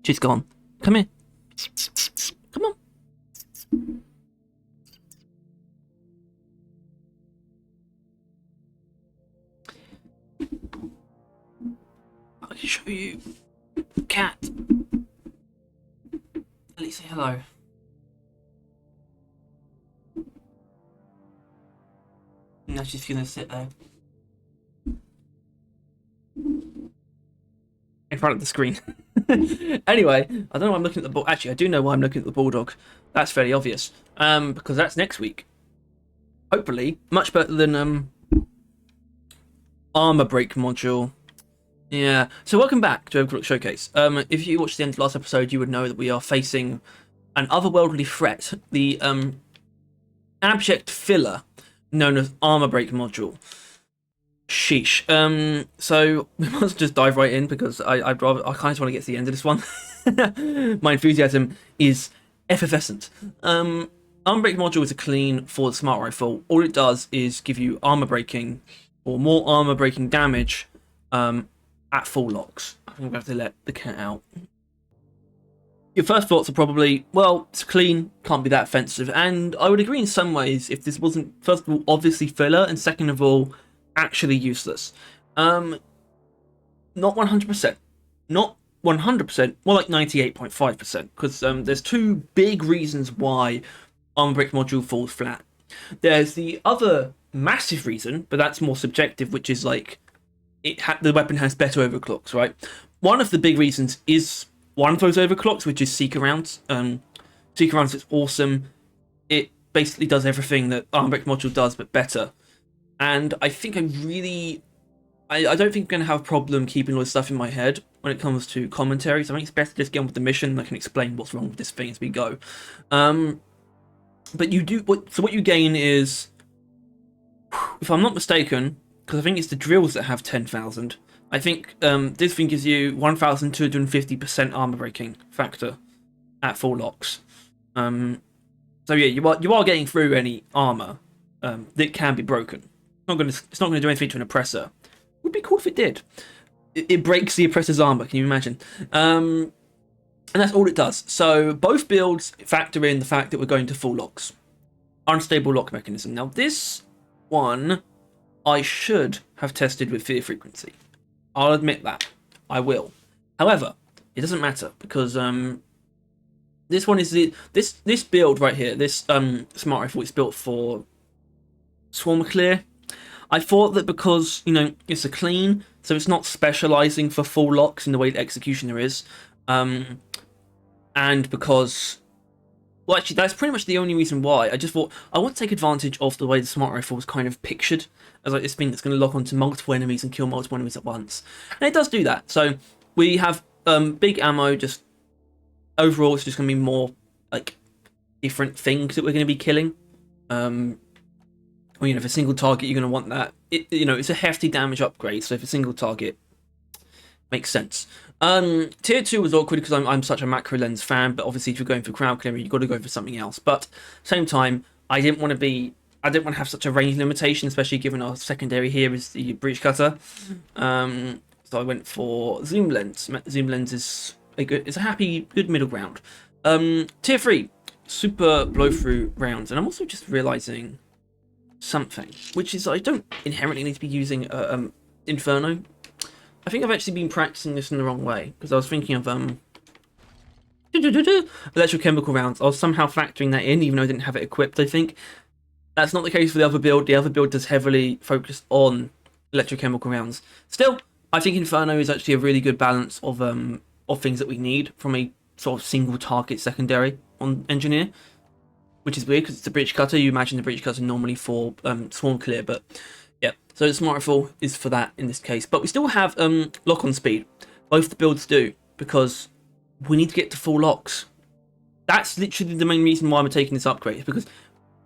She's gone. Come here. Come on. I can show you. Cat. At least say hello. Now she's gonna sit there. In front of the screen. Anyway, I don't know why I'm looking at the bull. Actually, I do know why I'm looking at the bulldog. That's fairly obvious. Because that's next week. Hopefully, much better than armor break module. Yeah. So welcome back to Overclock Showcase. If you watched the end of the last episode, you would know that we are facing an otherworldly threat, the abject filler known as armor break module. Sheesh. So we must just dive right in because I kind of want to get to the end of this one. My enthusiasm is effervescent. Armor break module is a clean for the smart rifle. All it does is give you armor breaking or more armor breaking damage at full locks. I think we have to let the cat out. Your first thoughts are probably, well, it's clean, can't be that offensive, and I would agree in some ways if this wasn't, first of all, obviously filler, and second of all, actually useless. Not 100%. Not 100%, more like 98.5%, because there's two big reasons why armor break module falls flat. There's the other massive reason, but that's more subjective, which is like, the weapon has better overclocks, right? One of the big reasons is one of those overclocks, which is Seeker rounds. Seeker rounds is awesome. It basically does everything that armor break module does, but better. And I think I don't think I'm going to have a problem keeping all this stuff in my head when it comes to commentary. So I think it's better to just get on with the mission and I can explain what's wrong with this thing as we go. But you do, so what you gain is, if I'm not mistaken, because I think it's the drills that have 10,000. I think this thing gives you 1,250% armor breaking factor at full locks. So yeah, you are getting through any armor that can be broken. It's not gonna do anything to an oppressor. Would be cool if it did. It breaks the oppressor's armor. Can you imagine? And that's all it does. So both builds factor in the fact that we're going to full locks, unstable lock mechanism. Now this one I should have tested with fear frequency. I'll admit that. I will. However, it doesn't matter because this one is this build right here. This smart rifle is built for swarm clear. I thought that because, you know, it's a clean, so it's not specializing for full locks in the way the Executioner is, and because, well, actually, that's pretty much the only reason why. I just thought I want to take advantage of the way the smart rifle was kind of pictured as like this thing that's going to lock onto multiple enemies and kill multiple enemies at once, and it does do that. So we have big ammo. Just overall, it's just going to be more like different things that we're going to be killing. Well, you know, for single target, you're going to want that. You know, it's a hefty damage upgrade, so for single target, makes sense. Tier 2 was awkward because I'm such a macro lens fan, but obviously if you're going for crowd clearing, you've got to go for something else. But same time, I didn't want to have such a range limitation, especially given our secondary here is the breach cutter. So I went for zoom lens. Zoom lens is it's a happy, good middle ground. Tier 3, super blow through rounds, and I'm also just realizing something, which is I don't inherently need to be using Inferno. I think I've actually been practicing this in the wrong way because I was thinking of electrochemical rounds. I was somehow factoring that in even though I didn't have it equipped. I think that's not the case for the other build. The other build does heavily focus on electrochemical rounds. Still, I think Inferno is actually a really good balance of things that we need from a sort of single target secondary on Engineer. Which is weird because it's a breach cutter. You imagine the breach cutter normally for swarm clear, but yeah. So the smart rifle is for that in this case. But we still have lock on speed. Both the builds do because we need to get to full locks. That's literally the main reason why I'm taking this upgrade. Because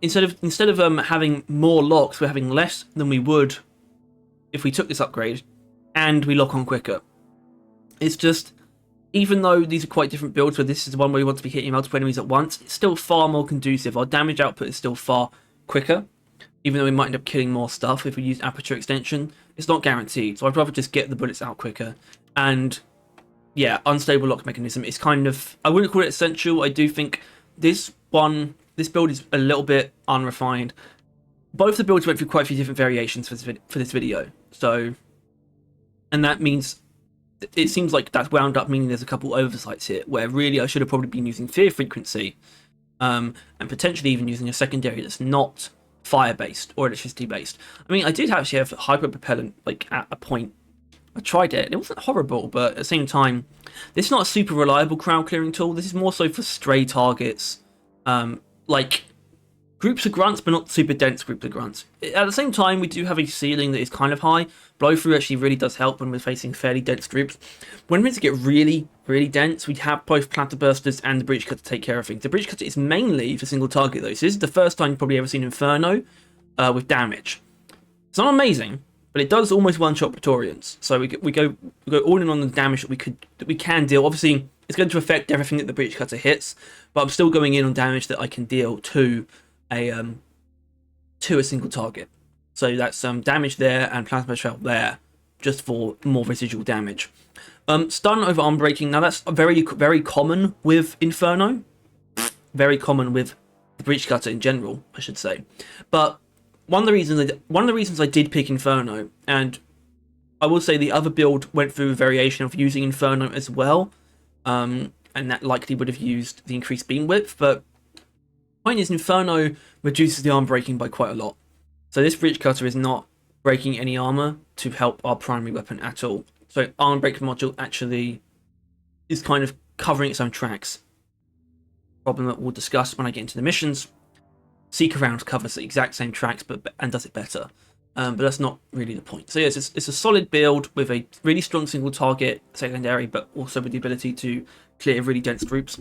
instead of having more locks, we're having less than we would if we took this upgrade, and we lock on quicker. It's just, even though these are quite different builds, where this is the one where we want to be hitting multiple enemies at once, it's still far more conducive. Our damage output is still far quicker, even though we might end up killing more stuff if we use aperture extension. It's not guaranteed, so I'd rather just get the bullets out quicker and yeah, unstable lock mechanism is kind of, I wouldn't call it essential. I do think this build is a little bit unrefined. Both the builds went through quite a few different variations for this video, so, and that means it seems like that's wound up meaning there's a couple oversights here where really I should have probably been using fear frequency, and potentially even using a secondary that's not fire based or electricity based. I mean, I did actually have hyper propellant like at a point. I tried it. It wasn't horrible, but at the same time, this is not a super reliable crowd clearing tool. This is more so for stray targets, like groups of grunts, but not super dense groups of grunts. At the same time, we do have a ceiling that is kind of high. Blow through actually really does help when we're facing fairly dense groups. When we get really, really dense, we have both Platter Bursters and the Breach Cutter to take care of things. The Breach Cutter is mainly for single target though, so this is the first time you've probably ever seen Inferno with damage. It's not amazing, but it does almost one-shot Praetorians. So we go all in on the damage that we can deal. Obviously, it's going to affect everything that the Breach Cutter hits, but I'm still going in on damage that I can deal to a single target. So that's damage there and plasma shell there, just for more residual damage. Stun over arm breaking. Now that's very, very common with Inferno. Very common with the Breach Cutter in general, I should say. But one of the reasons I did pick Inferno, and I will say the other build went through a variation of using Inferno as well, and that likely would have used the increased beam width. But the point is, Inferno reduces the arm breaking by quite a lot. So this Breach Cutter is not breaking any armor to help our primary weapon at all. So arm break module actually is kind of covering its own tracks. Problem that we'll discuss when I get into the missions. Seeker Rounds covers the exact same tracks and does it better. But that's not really the point. So yes, it's a solid build with a really strong single target secondary, but also with the ability to clear really dense groups.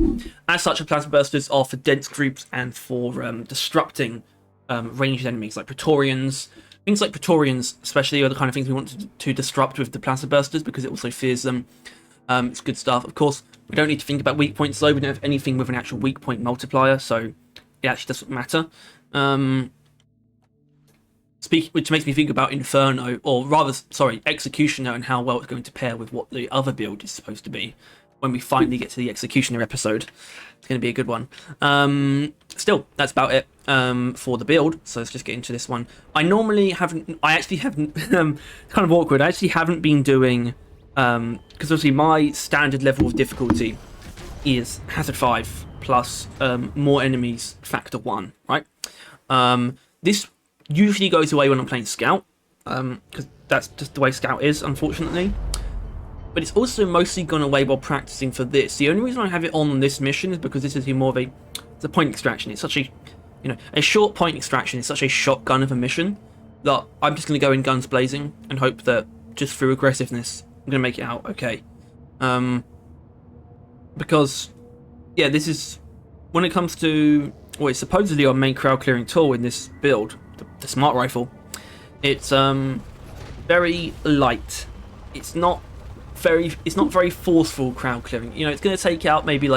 As such, the Plasma Bursters are for dense groups and for disrupting ranged enemies like Praetorians. Things like Praetorians especially are the kind of things we want to disrupt with the Plasma Bursters because it also fears them. It's good stuff. Of course, we don't need to think about weak points though. We don't have anything with an actual weak point multiplier, so it actually doesn't matter. Which makes me think about Inferno, or rather, sorry, Executioner, and how well it's going to pair with what the other build is supposed to be. When we finally get to the Executioner episode, it's going to be a good one. Still, that's about it for the build. So let's just get into this one. I actually haven't, kind of awkward. I actually haven't been doing, because obviously my standard level of difficulty is Hazard 5 plus more enemies factor 1, right? This usually goes away when I'm playing Scout, because that's just the way Scout is, unfortunately. But it's also mostly gone away while practicing for this. The only reason I have it on this mission is because this is more of it's a point extraction. It's such a, a short point extraction is such a shotgun of a mission that I'm just going to go in guns blazing and hope that just through aggressiveness I'm going to make it out okay. Because, yeah, this is, when it comes to, well, it's supposedly our main crowd clearing tool in this build, the Smart Rifle. It's very light. It's not very forceful crowd clearing. It's going to take out maybe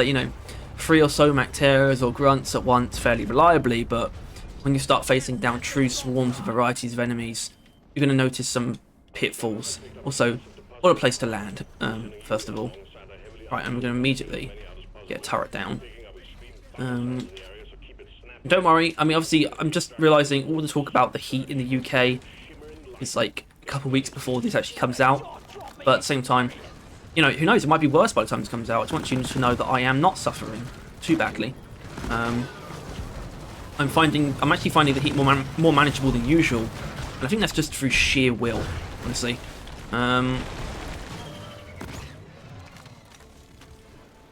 3 or so Mac Terrors or Grunts at once fairly reliably, but when you start facing down true swarms of varieties of enemies, you're going to notice some pitfalls. Also, what a place to land, first of all. Right, I'm going to immediately get a turret down. Don't worry, I mean, obviously, I'm just realising all the talk about the heat in the UK is like a couple weeks before this actually comes out. But at the same time, who knows, it might be worse by the time this comes out. I just want you to know that I am not suffering too badly. I'm actually finding the heat more manageable than usual. And I think that's just through sheer will, honestly.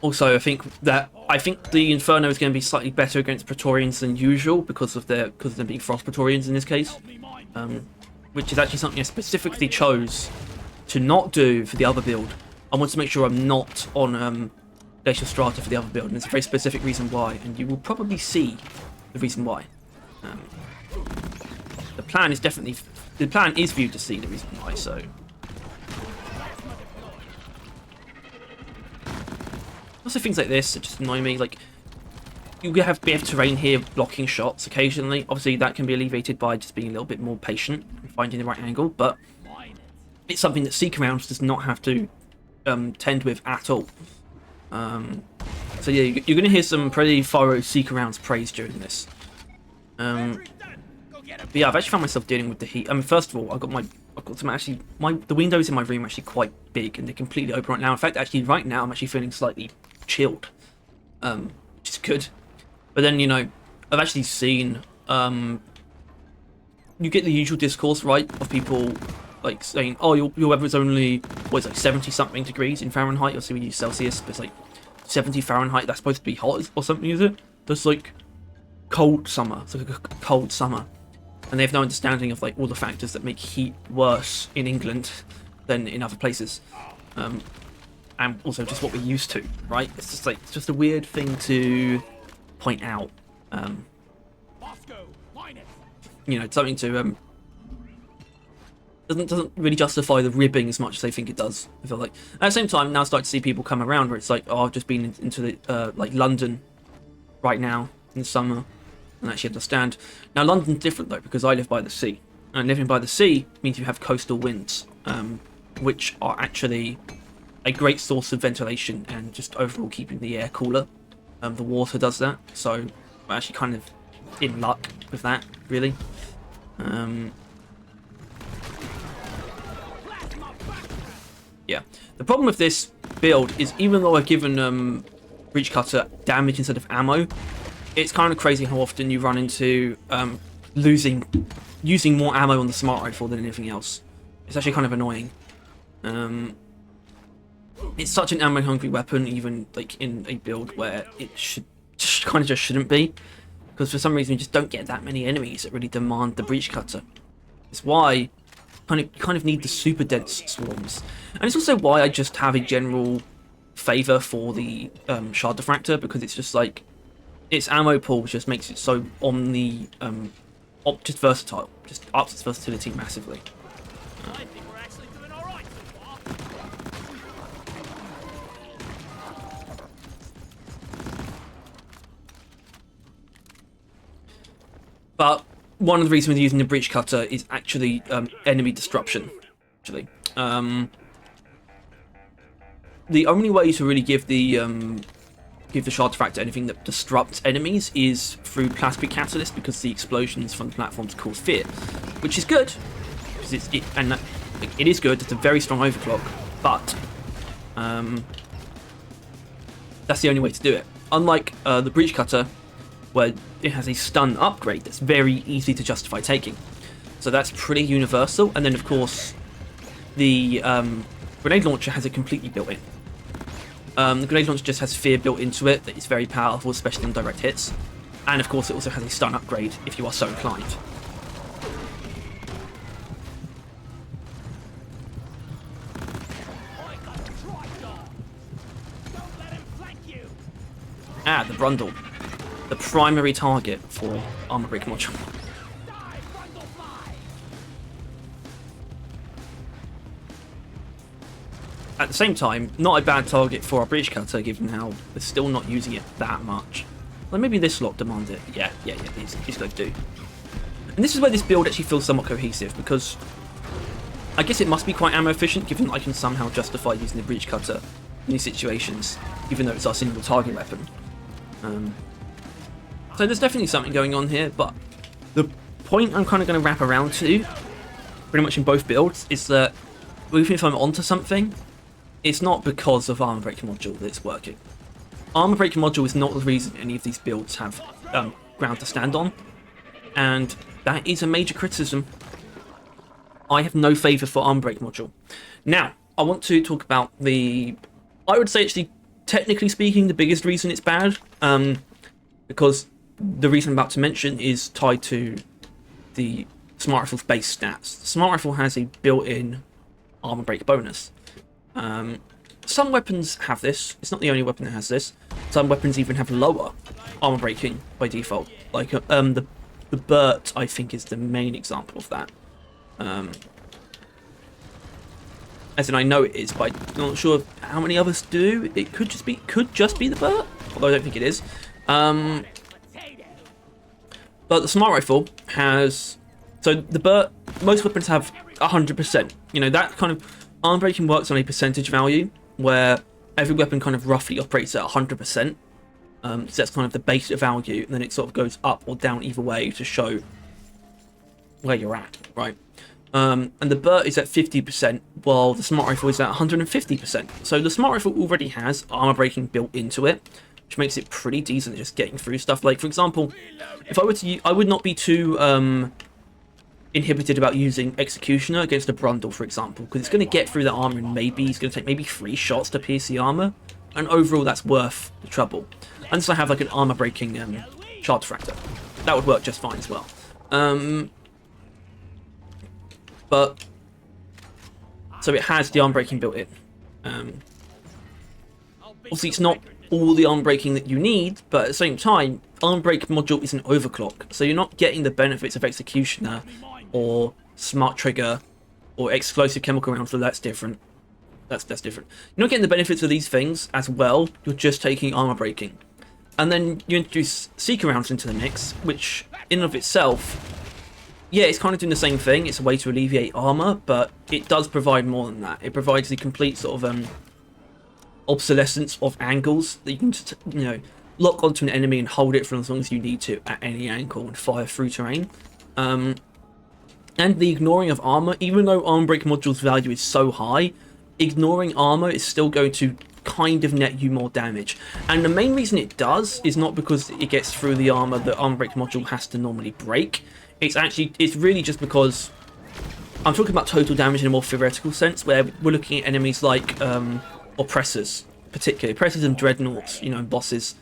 Also, I think the Inferno is going to be slightly better against Praetorians than usual because of them being Frost Praetorians in this case, which is actually something I specifically chose to not do for the other build. I want to make sure I'm not on Glacial Strata for the other build, and there's a very specific reason why, and you will probably see the reason why. The plan is for you to see the reason why. So. Also, things like this that just annoy me. Like, you have terrain here blocking shots occasionally. Obviously, that can be alleviated by just being a little bit more patient and finding the right angle. But it's something that Seeker Rounds does not have to contend with at all. So yeah, you're going to hear some pretty thorough seeker rounds praised during this. But yeah, I've actually found myself dealing with the heat. I mean, first of all, I've got some actually, the windows in my room are actually quite big and they're completely open right now. In fact, actually right now I'm actually feeling slightly chilled, which is good. But then, you know, I've actually seen, you get the usual discourse, right, of people like saying, oh, your weather's only, what is it, like 70 something degrees in Fahrenheit, or so we use Celsius, but it's like 70 Fahrenheit, that's supposed to be hot or something, is it? That's like cold summer. It's like a cold summer. And they have no understanding of like all the factors that make heat worse in England than in other places. And also just what we're used to, right? It's just like, it's just a weird thing to point out. You know, it's something to doesn't really justify the ribbing as much as they think it does. I feel like at the same time now I start to see people come around where it's like, oh, I've just been into the like London right now in the summer and actually understand. Now London's different though because I live by the sea, and living by the sea means you have coastal winds, which are actually a great source of ventilation and just overall keeping the air cooler. The water does that, so we're actually kind of in luck with that, really. Yeah, the problem with this build is even though I've given Breach Cutter damage instead of ammo, it's kind of crazy how often you run into using more ammo on the smart rifle than anything else. It's actually kind of annoying. It's such an ammo-hungry weapon, even like in a build where it should just shouldn't be, because for some reason you just don't get that many enemies that really demand the Breach Cutter. It's why you kind of need the super dense swarms, and it's also why I just have a general favour for the Shard Diffractor, because it's just like its ammo pool just makes it so just versatile, just ups its versatility massively. I think we're actually doing all right so But one of the reasons we're using the Breach Cutter is actually enemy disruption. Actually, the only way to really give the Shard Diffractor anything that disrupts enemies is through Plastic Catalyst, because the explosions from the platforms cause fear, which is good. Because it is good. It's a very strong overclock, but that's the only way to do it. Unlike the Breach Cutter, where it has a stun upgrade that's very easy to justify taking. So that's pretty universal. And then, of course, the grenade launcher has it completely built in. The grenade launcher just has fear built into it that is very powerful, especially on direct hits. And, of course, it also has a stun upgrade if you are so inclined. Ah, the Brundle. The primary target for Armor Break Module. At the same time, not a bad target for our Breach Cutter, given how we're still not using it that much. Well, maybe this lot demands it. Yeah, these guys do. And this is where this build actually feels somewhat cohesive, because I guess it must be quite ammo efficient, given that I can somehow justify using the Breach Cutter in these situations, even though it's our single target weapon. So there's definitely something going on here, but the point I'm kind of going to wrap around to, pretty much in both builds, is that even if I'm onto something, it's not because of Armor Break Module that it's working. Armor Break Module is not the reason any of these builds have ground to stand on, and that is a major criticism. I have no favour for Armor Break Module. Now, I want to talk about I would say actually, technically speaking, the biggest reason it's bad, because the reason I'm about to mention is tied to the Smart Rifle's base stats. The Smart Rifle has a built-in armor break bonus. Some weapons have this. It's not the only weapon that has this. Some weapons even have lower armor breaking by default. Like the Burt, I think, is the main example of that. As in, I know it is, but I'm not sure how many others do. It could just be the Burt, although I don't think it is. But the Smart Rifle has... So the Burt, most weapons have 100%. You know, that kind of armor breaking works on a percentage value. where every weapon kind of roughly operates at 100%. So that's kind of the basic value, and then it sort of goes up or down either way to show where you're at, right? And the BERT is at 50%, while the smart rifle is at 150%. So the smart rifle already has armor breaking built into it, which makes it pretty decent at just getting through stuff. Like, for example, if I were to I would not be too inhibited about using Executioner against a Brundle, for example, because it's going to get through the armor, and maybe it's going to take maybe 3 shots to pierce the armor, and overall that's worth the trouble. Unless I have like an armor breaking shard diffractor, that would work just fine as well. But so it has the armor breaking built in. Obviously, it's not all the armor breaking that you need, but at the same time, armor break module is an overclock, so you're not getting the benefits of Executioner or Smart Trigger or Explosive Chemical Round, so that's different. That's different. You're not getting the benefits of these things as well, you're just taking armor breaking. And then you introduce Seeker Rounds into the mix, which in and of itself, yeah, it's kind of doing the same thing. It's a way to alleviate armor, but it does provide more than that. It provides the complete sort of obsolescence of angles that you can just, you know, lock onto an enemy and hold it for as long as you need to at any angle and fire through terrain. And the ignoring of armor, even though armor break module's value is so high, ignoring armor is still going to kind of net you more damage. And the main reason it does is not because it gets through the armor that armor break module has to normally break. It's really just because I'm talking about total damage in a more theoretical sense, where we're looking at enemies like oppressors, particularly oppressors and dreadnoughts, you know, bosses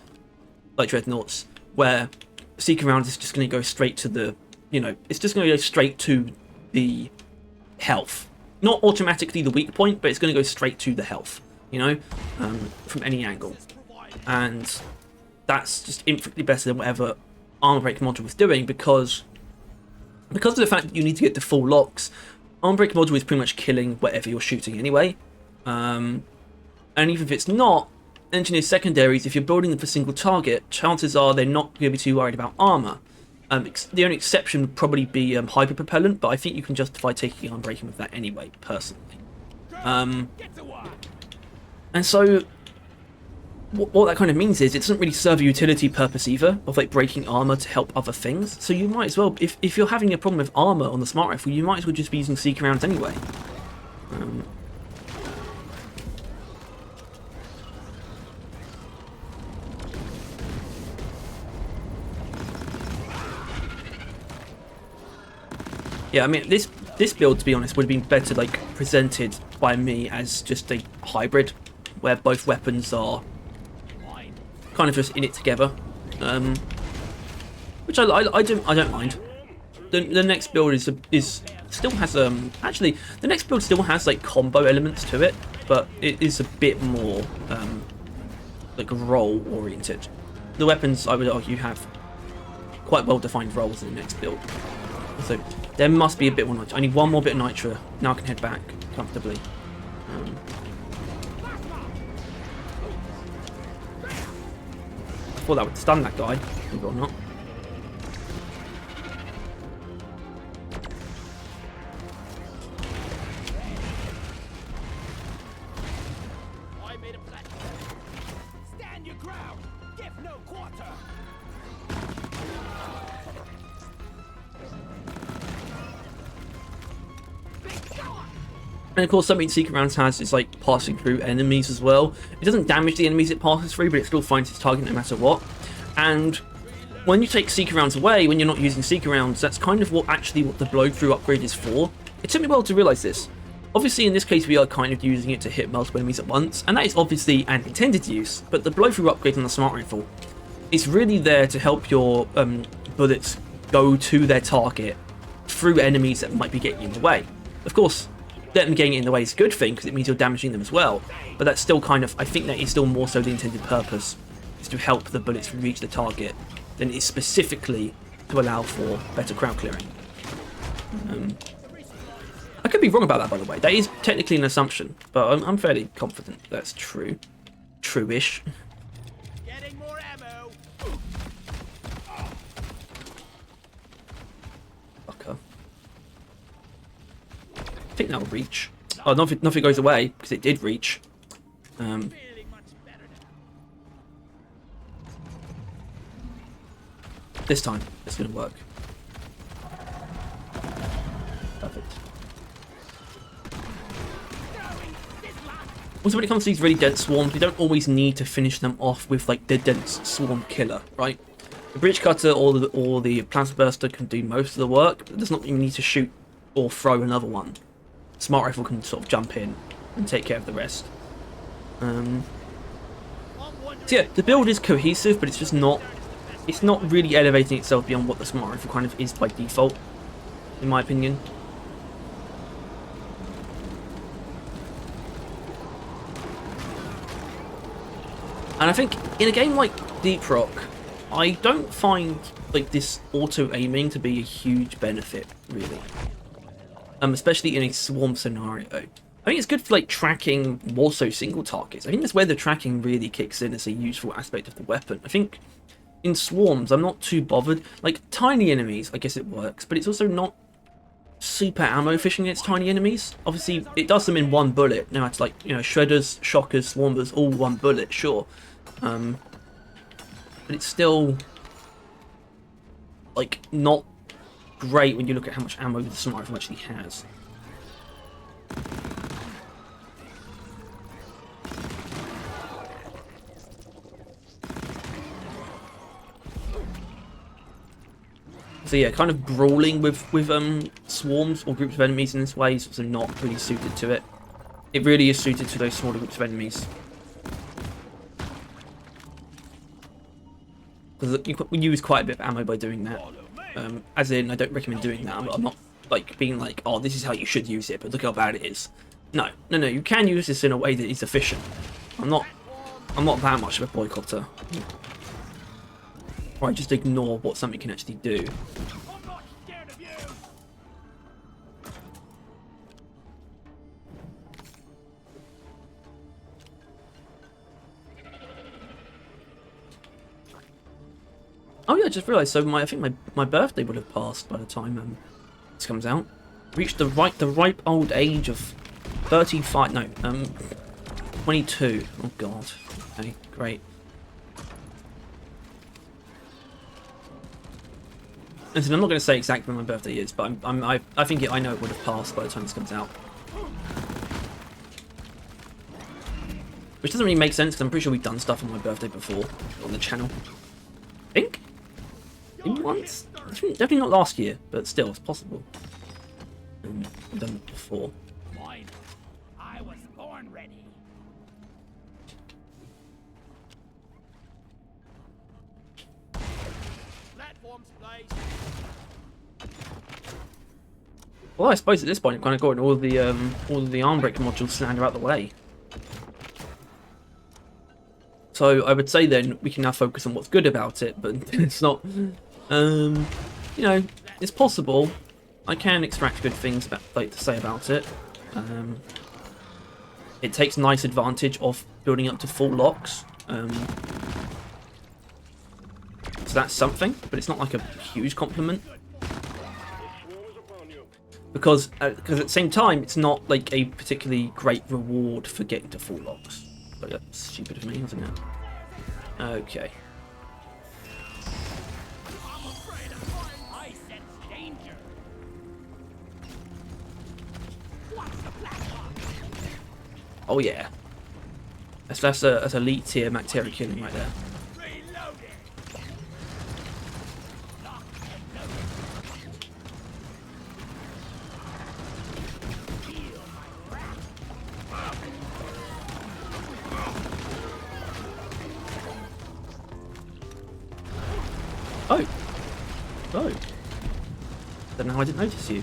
like dreadnoughts, where Seeker Round is just going to go straight to the, you know, it's just going to go straight to the health. Not automatically the weak point, but it's going to go straight to the health, you know, from any angle. And that's just infinitely better than whatever armor break module was doing, because of the fact that you need to get to full locks. Armor break module is pretty much killing whatever you're shooting anyway. And even if it's not, engineer secondaries, if you're building them for single target, chances are they're not going to be too worried about armor. The only exception would probably be hyper propellant, but I think you can justify taking armor breaking with that anyway, personally. And so what that kind of means is it doesn't really serve a utility purpose either, of like breaking armor to help other things. So you might as well, if you're having a problem with armor on the smart rifle, you might as well just be using Seeker Rounds anyway. Yeah, I mean, this build, to be honest, would have been better like presented by me as just a hybrid, where both weapons are kind of just in it together, which I don't mind. The next build still has actually the next build still has like combo elements to it, but it is a bit more like role oriented. The weapons, I would argue, have quite well defined roles in the next build. So there must be a bit more nitro. I need one more bit of nitro. Now I can head back comfortably. I thought that would stun that guy, believe it or not. I made a platform. Stand your ground. Give no quarter. And of course, something Seeker Rounds has is like passing through enemies as well. It doesn't damage the enemies it passes through, but it still finds its target no matter what. And when you take Seeker Rounds away, when you're not using Seeker Rounds, that's kind of what the blow-through upgrade is for. It took me a while to realise this. Obviously, in this case, we are kind of using it to hit multiple enemies at once, and that is obviously an intended use, but the blow-through upgrade on the smart rifle is really there to help your bullets go to their target through enemies that might be getting in the way. Of course, them getting in the way is a good thing, because it means you're damaging them as well, but that's still kind of, I think that is still more so the intended purpose, is to help the bullets reach the target, than it is specifically to allow for better crowd clearing. I could be wrong about that, by the way. That is technically an assumption, but I'm fairly confident that's true. True-ish. Getting more ammo. Fucker. I think that'll reach. Oh, nothing goes away, because it did reach. Um, Feeling much better now. this time, it's going to work. Perfect. Also, when it comes to these really dense swarms, we don't always need to finish them off with like the dense swarm killer, right? The bridge cutter or the plasma burster can do most of the work, but it does not even need to shoot or throw another one. Smart rifle can sort of jump in and take care of the rest. So yeah, the build is cohesive, but it's just not. It's not really elevating itself beyond what the smart rifle kind of is by default, in my opinion. And I think in a game like Deep Rock, I don't find like this auto aiming to be a huge benefit, really. Especially in a swarm scenario. I think it's good for like tracking more so single targets. I think that's where the tracking really kicks in as a useful aspect of the weapon. I think in swarms, I'm not too bothered. Like tiny enemies, I guess it works, but it's also not super ammo efficient against tiny enemies. Obviously, it does them in one bullet. Now it's like, you know, shredders, shockers, swarmers, all one bullet, sure. But it's still like not great when you look at how much ammo the smart rifle actually has. So yeah, kind of brawling with swarms or groups of enemies in this way is also not really suited to it. It really is suited to those smaller groups of enemies. Because we use quite a bit of ammo by doing that. As in, I don't recommend doing that. I'm not like being like, oh, this is how you should use it, but look how bad it is. No, you can use this in a way that is efficient. I'm not that much of a boycotter. Or I just ignore what something can actually do. I'm not scared of you. Oh yeah, I just realised. So I think my birthday would have passed by the time this comes out. Reached the ripe old age of 35. No, 22. Oh god. Okay, great. Listen, I'm not going to say exactly when my birthday is, but I think I know it would have passed by the time this comes out. Which doesn't really make sense because I'm pretty sure we've done stuff on my birthday before on the channel. I think? Maybe once? Definitely not last year, but still, it's possible. We've done it before. Mine. I was born ready. Platforms, please. Well, I suppose at this point, I've kind of got all of the arm break modules stand out the way. So I would say then we can now focus on what's good about it, but it's not. You know, it's possible. I can extract good things to say about it. It takes nice advantage of building up to full locks. So that's something, but it's not like a huge compliment. Because at the same time, it's not like a particularly great reward for getting to full locks. But that's stupid of me, isn't it? Okay. I'm afraid of fire. I sense danger. What's the platform? Oh yeah. That's elite tier Macteria killing right there. Reloading. Lock and load. Feel my wrath. Oh. Oh. Don't know how I didn't notice you.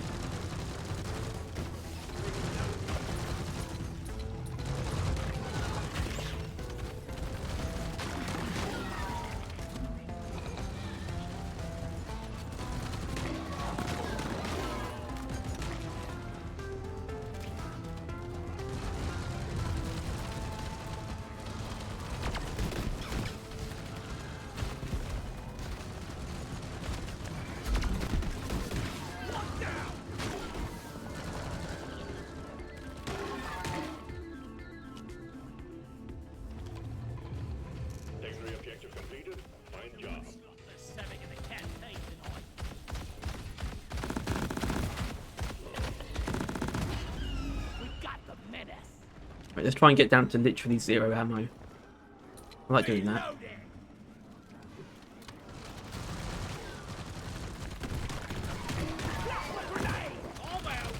let's try and get down to literally 0 ammo. I like doing that. Reloading. Plasma grenade. Almost.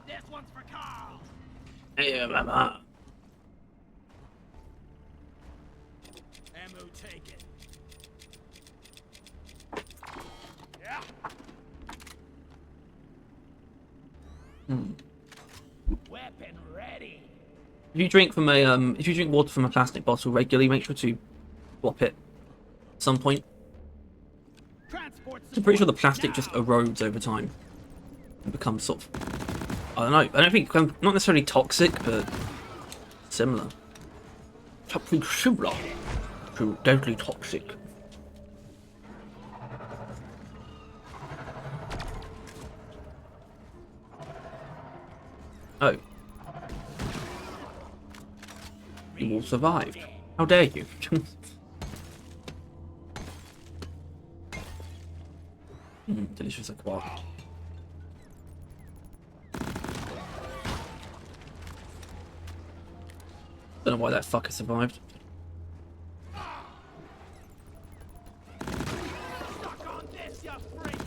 This one's for Carl. Yeah, mama. Ammo taken. Yeah. Weapon ready. If you drink from a if you drink water from a plastic bottle regularly, make sure to swap it at some point. Transport I'm pretty sure the support plastic now. just erodes over time and becomes sort of, I don't know. I don't think not necessarily toxic, but similar. Something similar to deadly toxic. Oh. You all survived. How dare you? Delicious like what? Don't know why that fucker survived. Stuck on this, you freak.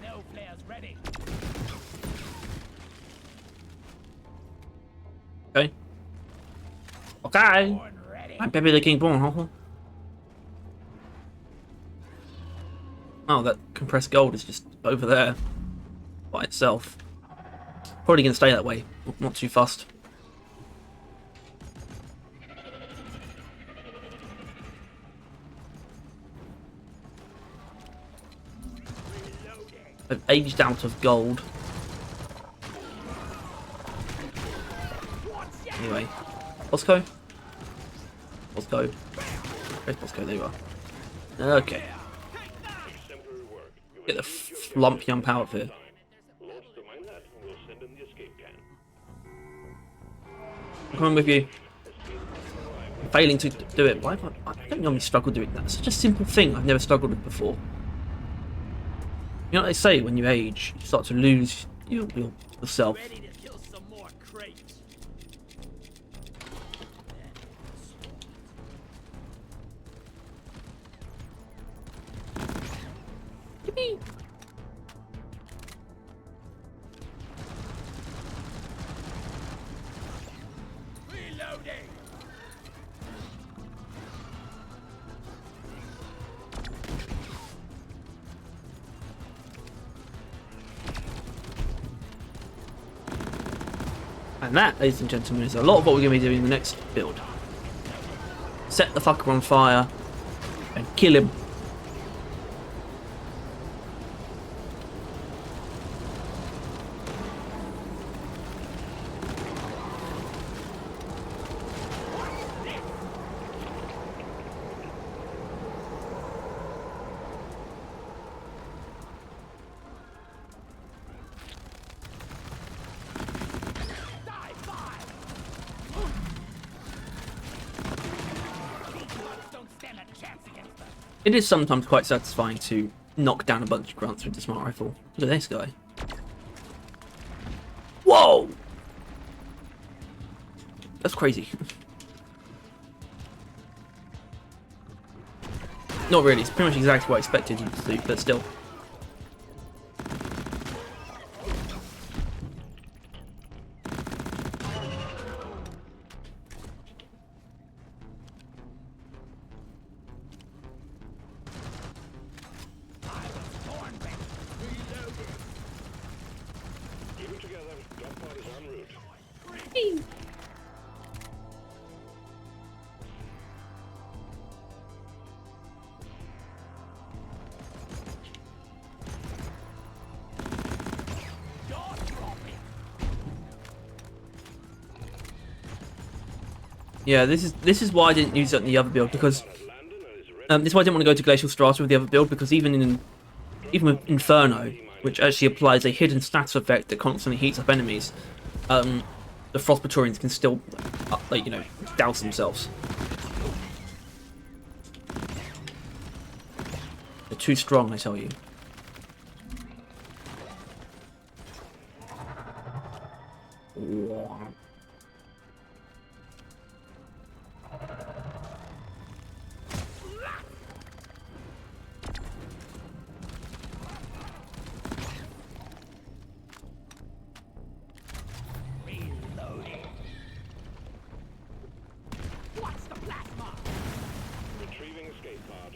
No flares ready. Okay. Okay. Born ready. I'm Pepe the King Born, huh? Oh, that compressed gold is just over there by itself. Probably gonna stay that way. Not too fussed. I've aged out of gold. Anyway, Bosco? Bosco. Where's Bosco? There you are. Okay. Get the flump yump out of here. I'm coming with you. I'm failing to do it. Why have I don't normally struggle doing that. It's such a simple thing I've never struggled with before. You know what they say, when you age, you start to lose yourself. Ready to kill some more crates. Yippee. Reloading. And that, ladies and gentlemen, is a lot of what we're going to be doing in the next build. Set the fucker on fire and kill him. Die, five. These bugs don't stand a chance against us. It is sometimes quite satisfying to knock down a bunch of grunts with the smart rifle. Look at this guy. Whoa! That's crazy. Not really, it's pretty much exactly what I expected him to do, but still. Keep it together. Drop pod is en route. Yeah, this is why I didn't use it in the other build, because Landon and is ready. this is why I didn't want to go to Glacial Strata with the other build, because even with Inferno, which actually applies a hidden status effect that constantly heats up enemies, the Frost Praetorians can still, douse themselves. They're too strong, I tell you. Wow. Retrieving escape pod.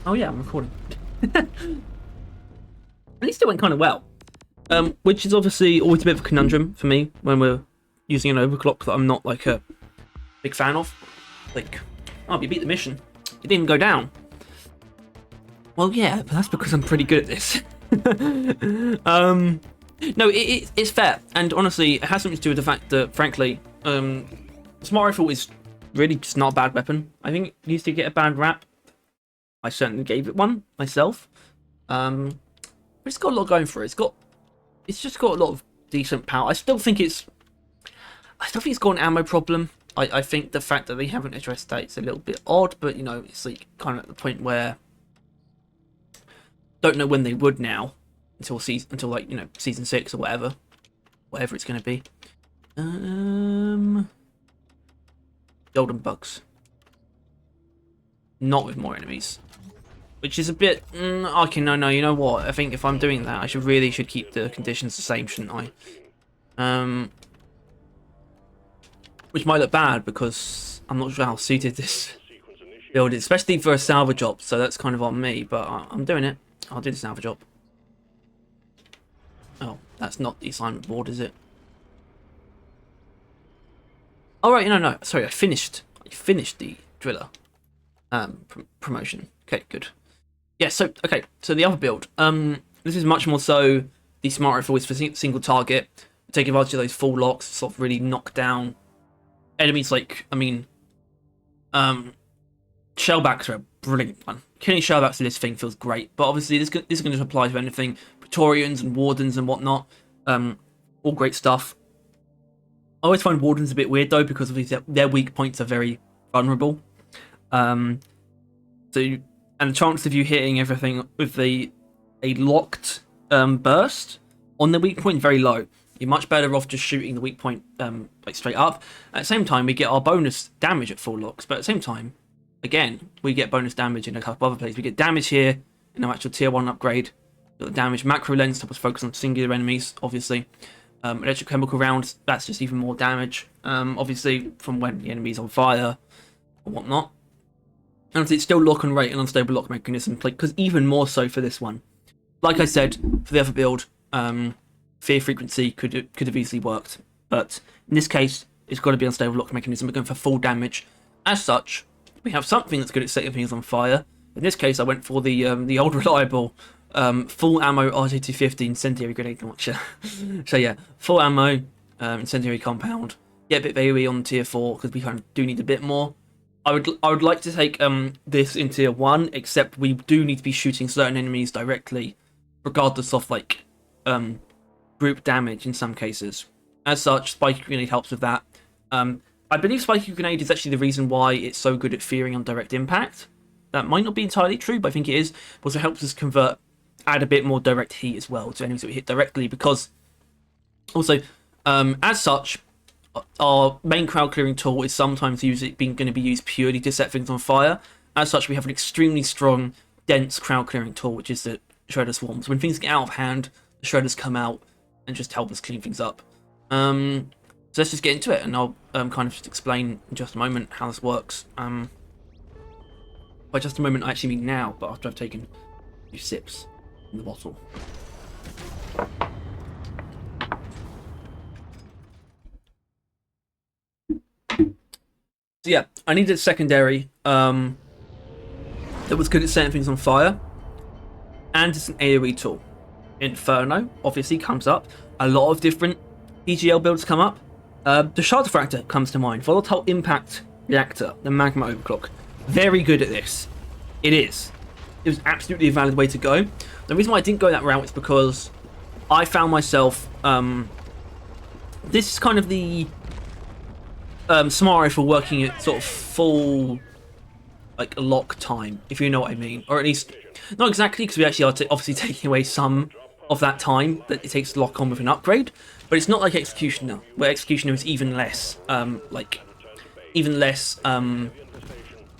Oh yeah, I'm recording. At least it went kind of well. Which is obviously always a bit of a conundrum for me when we're using an overclock that I'm not like a big fan of. Like, oh, you beat the mission. It didn't even go down. Well, yeah, but that's because I'm pretty good at this. No, it's fair, and honestly, it has something to do with the fact that, frankly, Smart Rifle is really just not a bad weapon. I think it used to get a bad rap. I certainly gave it one myself. But it's got a lot going for it. It's just got a lot of decent power. I still think it's got an ammo problem. I think the fact that they haven't addressed that is a little bit odd, but you know, it's like kind of at the point where don't know when they would now until like, you know, season 6 or whatever it's going to be. Golden bugs, not with more enemies, which is a bit okay. No, you know what, I think if I'm doing that, I should keep the conditions the same, shouldn't I? Which might look bad because I'm not sure how suited this build is, especially for a salvage job, so that's kind of on me, but I'm doing it. I'll do the salvage job. Oh, that's not the assignment board, is it? Oh right, no, sorry, I finished the driller promotion. Okay, good. Yeah, so the other build. This is much more so the Smart Rifle is for single target. Take advantage of those full locks, sort of really knock down enemies. Like, I mean, shellbacks are a brilliant one. Killing shellbacks with this thing feels great, but obviously this is going to apply to anything. Praetorians and Wardens and whatnot. All great stuff. I always find Wardens a bit weird though, because obviously their weak points are very vulnerable. And the chance of you hitting everything with a locked burst on the weak point very low. You're much better off just shooting the weak point like straight up. At the same time, we get our bonus damage at full locks, but at the same time, again, we get bonus damage in a couple other places. We get damage here in our actual tier 1 upgrade. Got the damage macro lens to help us focus on singular enemies, obviously. Electrochemical rounds, that's just even more damage, obviously, from when the enemy's on fire or whatnot. And obviously it's still lock and rate and unstable lock mechanism, because even more so for this one. Like I said, for the other build, fear frequency could have easily worked, but in this case, it's got to be unstable lock mechanism. We're going for full damage. As such, we have something that's good at setting things on fire. In this case, I went for the old reliable full ammo RT250 incendiary grenade launcher. So yeah, full ammo, incendiary compound. Get a bit of AoE on tier 4 because we kind of do need a bit more. I would like to take this in tier 1, except we do need to be shooting certain enemies directly, regardless of like group damage in some cases. As such, spiky grenade helps with that. I believe spiky grenade is actually the reason why it's so good at fearing on direct impact. That might not be entirely true, but I think it is. Also helps us add a bit more direct heat as well to enemies that we hit directly, because also, as such, our main crowd clearing tool is sometimes going to be used purely to set things on fire. As such, we have an extremely strong, dense crowd clearing tool, which is the Shredder Swarms. When things get out of hand, the Shredders come out and just help us clean things up. So let's just get into it, and I'll kind of just explain in just a moment how this works. By just a moment, I actually mean now, but after I've taken a few sips in the bottle. So yeah, I needed a secondary that was good at setting things on fire, and it's an AoE tool. Inferno obviously comes up. A lot of different EGL builds come up. The Shard Diffractor comes to mind. Volatile Impact Reactor, the Magma Overclock. Very good at this. It is. It was absolutely a valid way to go. The reason why I didn't go that route is because I found myself... this is kind of the smart rifle working at sort of full like lock time, if you know what I mean, or at least not exactly, because we actually are obviously taking away some of that time that it takes to lock on with an upgrade, but it's not like Executioner, where Executioner is even less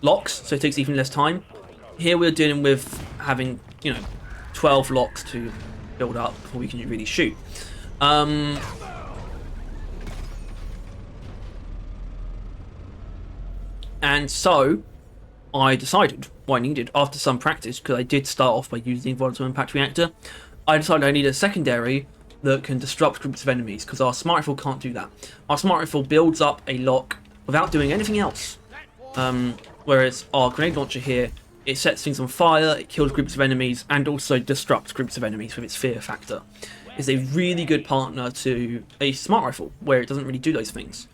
locks, so it takes even less time. Here we're dealing with having 12 locks to build up before we can really shoot. And so I decided what I needed after some practice, because I did start off by using the Volatile Impact Reactor. I decided I needed a secondary that can disrupt groups of enemies, because our smart rifle can't do that. Our smart rifle builds up a lock without doing anything else. Whereas our grenade launcher here, it sets things on fire, it kills groups of enemies, and also disrupts groups of enemies with its fear factor. It's a really good partner to a smart rifle, where it doesn't really do those things.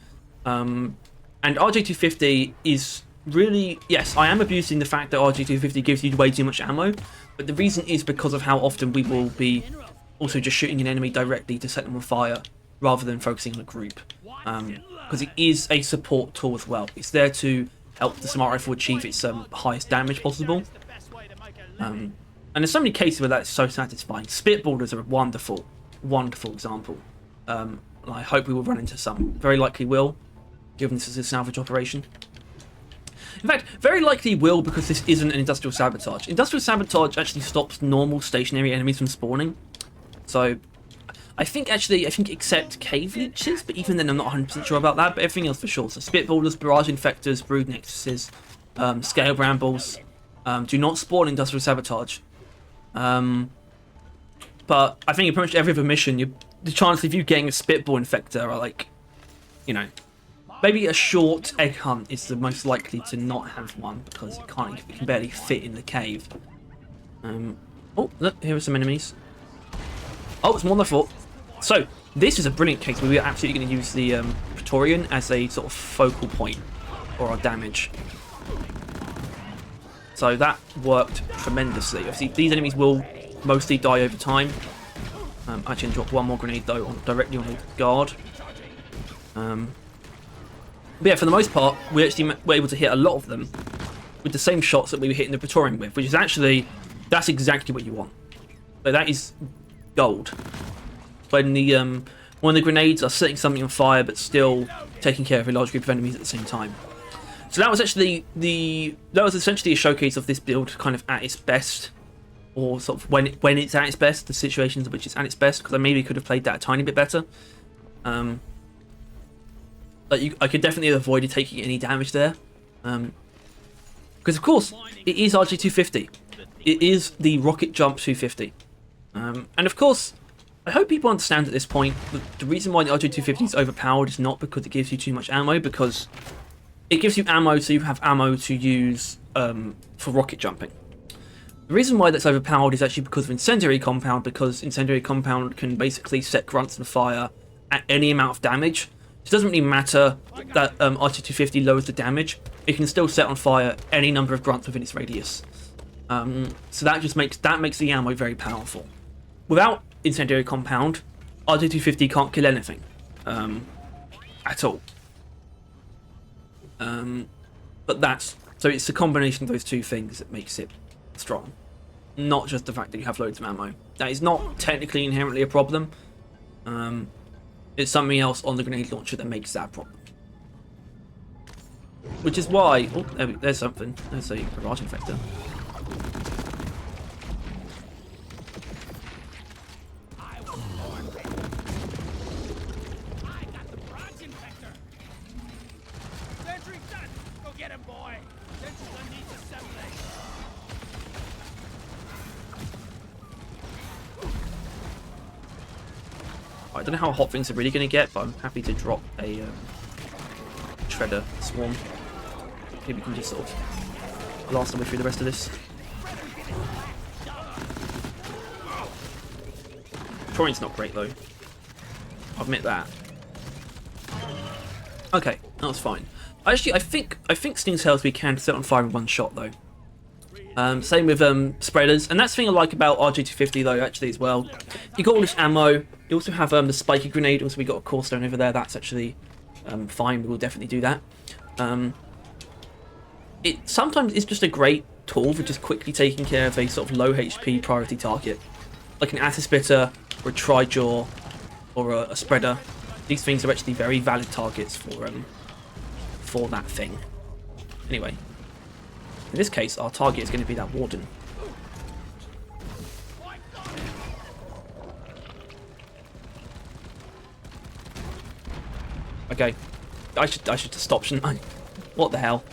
And RJ250 is really... Yes, I am abusing the fact that RJ250 gives you way too much ammo, but the reason is because of how often we will be also just shooting an enemy directly to set them on fire, rather than focusing on a group. Because it is a support tool as well. It's there to help the smart rifle achieve its highest damage possible. And there's so many cases where that's so satisfying. Spitballers are a wonderful, wonderful example. And I hope we will run into some. Very likely will, given this is a salvage operation. In fact, very likely will, because this isn't an industrial sabotage. Industrial sabotage actually stops normal stationary enemies from spawning. So I think except cave leeches, but even then I'm not 100% sure about that, but everything else for sure. So spitballers, barrage infectors, brood nexuses, scale brambles do not spawn industrial sabotage. But I think in pretty much every other mission, the chances of you getting a spitball infector are like, maybe a short egg hunt is the most likely to not have one, because it can barely fit in the cave. Oh, look, here are some enemies. Oh, it's more than I thought. So, this is a brilliant case where we're absolutely going to use the Praetorian as a sort of focal point for our damage. So that worked tremendously. Obviously, these enemies will mostly die over time. Actually, going to drop one more grenade, though, directly on the guard. But yeah, for the most part, we actually were able to hit a lot of them with the same shots that we were hitting the Praetorian with, which is actually, that's exactly what you want. So that is gold. When the grenades are setting something on fire but still taking care of a large group of enemies at the same time. So that was actually essentially a showcase of this build kind of at its best, or sort of when it's at its best, the situations in which it's at its best, because I maybe could have played that a tiny bit better. I could definitely have avoided taking any damage there, because of course it is RJ250. It is the rocket jump 250, and of course I hope people understand at this point that the reason why the RJ250 is overpowered is not because it gives you too much ammo, because it gives you ammo so you have ammo to use for rocket jumping. The reason why that's overpowered is actually because of Incendiary Compound, because Incendiary Compound can basically set grunts on fire at any amount of damage. It doesn't really matter that RJ250 lowers the damage, it can still set on fire any number of grunts within its radius. So that just makes the ammo very powerful. Without Incendiary Compound, RJ250 can't kill anything at all. But so it's a combination of those two things that makes it strong, not just the fact that you have loads of ammo. That is not technically inherently a problem. It's something else on the grenade launcher that makes that problem. Which is why... Oh, there's something. There's a barrage infector. I don't know how hot things are really going to get, but I'm happy to drop a Shredder Swarm. Maybe we can just sort of blast our way through the rest of this. Torian's not great though. I'll admit that. Okay, that's fine. Actually, I think Sting's Tails we can set on fire in one shot though. Same with spreaders, and that's the thing I like about RJ250 though actually as well. You got all this ammo. You also have the spiky grenade. Also, we got a core stone over there. That's actually fine, we'll definitely do that. It sometimes is just a great tool for just quickly taking care of a sort of low HP priority target, like an acid splitter or a tri-jaw or a spreader. These things are actually very valid targets for that thing. Anyway, in this case, our target is going to be that warden. Okay, I should just stop, shouldn't I? What the hell?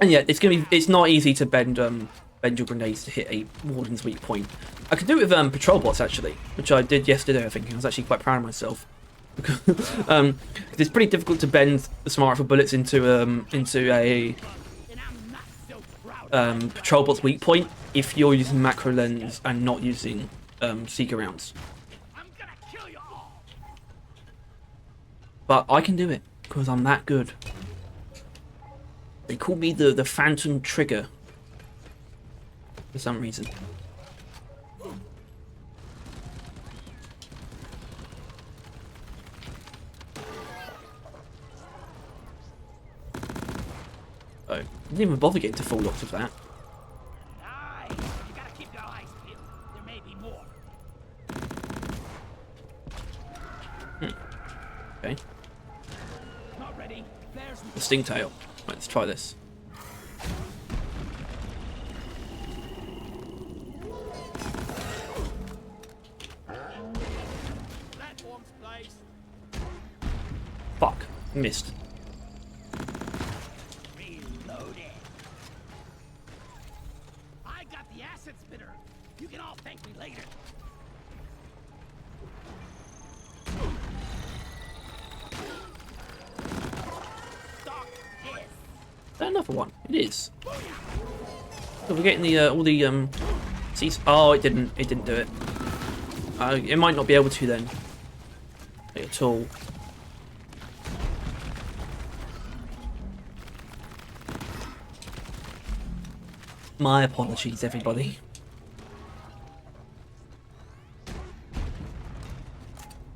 And yeah, it's not easy to bend your grenades to hit a warden's weak point. I could do it with patrol bots actually, which I did yesterday. I think I was actually quite proud of myself. It's pretty difficult to bend the smart rifle bullets into a patrol bot's weak point if you're using macro lens and not using seeker rounds. But I can do it because I'm that good. They call me the Phantom Trigger for some reason. Oh, I didn't even bother getting to full locks of that. Nice. You gotta keep your eyes peeled. There may be more. Okay. Not ready. There's The Stingtail. Right, let's try this. platforms, place. Fuck. Missed. Reloaded. I got the acid spitter. You can all thank me later. Stop this. Is that another one? It is. So we're getting the all the seas. Oh, it didn't. It didn't do it. It might not be able to then. At all. My apologies, everybody.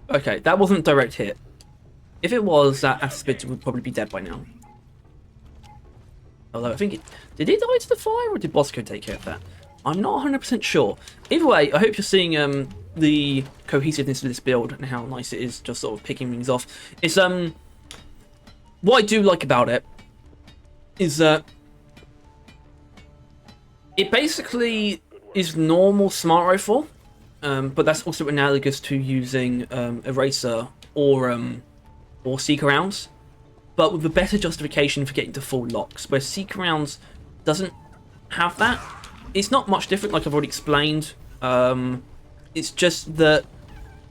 Okay, that wasn't a direct hit. If it was, that Aspid would probably be dead by now. Although I think it... Did it die to the fire, or did Bosco take care of that? I'm not 100% sure. Either way, I hope you're seeing the cohesiveness of this build and how nice it is just sort of picking things off. It's what I do like about it is that it basically is normal smart rifle, but that's also analogous to using eraser or seeker rounds, but with a better justification for getting to full locks, where seeker rounds doesn't have that. It's not much different, like I've already explained. It's just that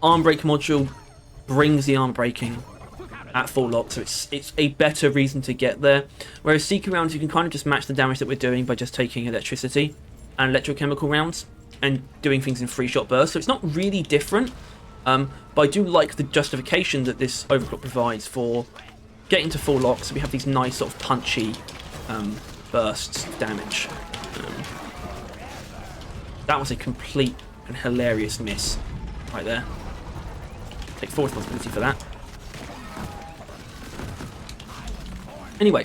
arm brake module brings the arm braking at full lock, so it's a better reason to get there. Whereas seeker rounds, you can kind of just match the damage that we're doing by just taking electricity and electrochemical rounds and doing things in 3-shot bursts. So it's not really different, but I do like the justification that this overclock provides for getting to full lock. So we have these nice sort of punchy bursts of damage. That was a complete and hilarious miss right there. Take full responsibility for that. Anyway,